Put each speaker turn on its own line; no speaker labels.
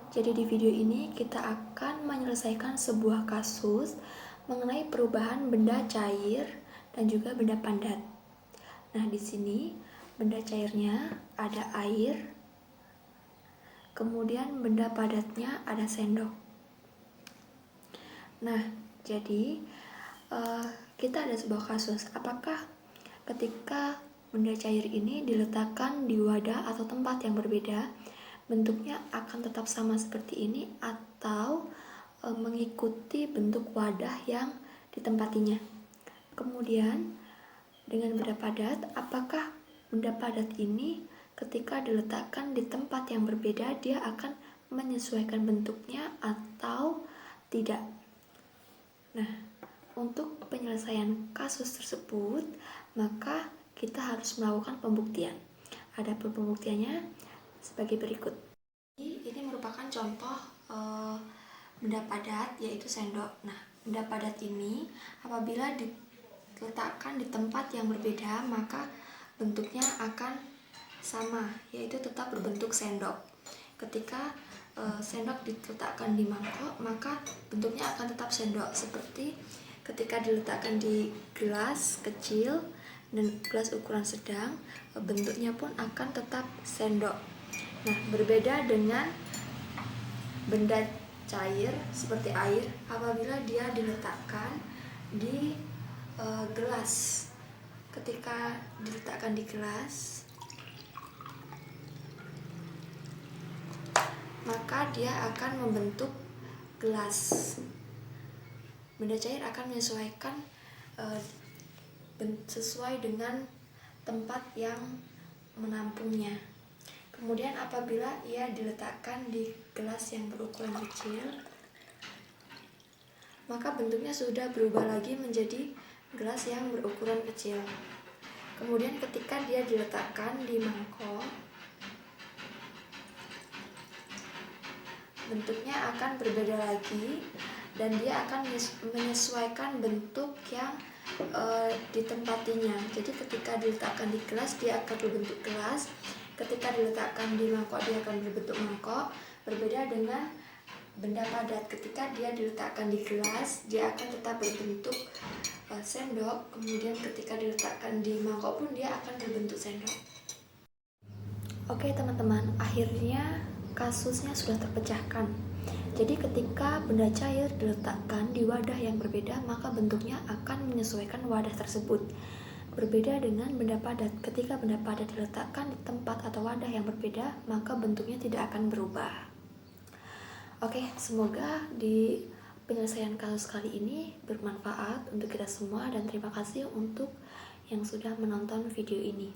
Jadi di video ini kita akan menyelesaikan sebuah kasus mengenai perubahan benda cair dan juga benda padat. Nah, di sini benda cairnya ada air, kemudian benda padatnya ada sendok. Nah, jadi kita ada sebuah kasus. Apakah ketika benda cair ini diletakkan di wadah atau tempat yang berbeda, bentuknya akan tetap sama seperti ini atau mengikuti bentuk wadah yang ditempatinya. Kemudian dengan benda padat, apakah benda padat ini ketika diletakkan di tempat yang berbeda dia akan menyesuaikan bentuknya atau tidak? Nah, untuk penyelesaian kasus tersebut, maka kita harus melakukan pembuktian. Ada pembuktiannya sebagai berikut. Ini merupakan contoh benda padat, yaitu sendok. Nah, benda padat ini apabila diletakkan di tempat yang berbeda, maka bentuknya akan sama, yaitu tetap berbentuk sendok. Ketika sendok diletakkan di mangkok, maka bentuknya akan tetap sendok, seperti ketika diletakkan di gelas kecil dan gelas ukuran sedang, bentuknya pun akan tetap sendok. Nah, berbeda dengan benda cair seperti air, apabila dia diletakkan di gelas. Ketika diletakkan di gelas, maka dia akan membentuk gelas. Benda cair akan menyesuaikan sesuai dengan tempat yang menampungnya. Kemudian apabila ia diletakkan di gelas yang berukuran kecil, maka bentuknya sudah berubah lagi menjadi gelas yang berukuran kecil. Kemudian ketika dia diletakkan di mangkok, bentuknya akan berbeda lagi dan dia akan menyesuaikan bentuk yang ditempatinya. Jadi ketika diletakkan di gelas dia akan berbentuk gelas, ketika diletakkan di mangkok dia akan berbentuk mangkok. Berbeda dengan benda padat, ketika dia diletakkan di gelas dia akan tetap berbentuk sendok, kemudian ketika diletakkan di mangkok pun dia akan berbentuk sendok. Oke teman-teman, akhirnya kasusnya sudah terpecahkan. Jadi ketika benda cair diletakkan di wadah yang berbeda, maka bentuknya akan menyesuaikan wadah tersebut. Berbeda dengan benda padat, ketika benda padat diletakkan di tempat atau wadah yang berbeda, maka bentuknya tidak akan berubah. Oke, semoga di penyelesaian kasus kali ini bermanfaat untuk kita semua, dan terima kasih untuk yang sudah menonton video ini.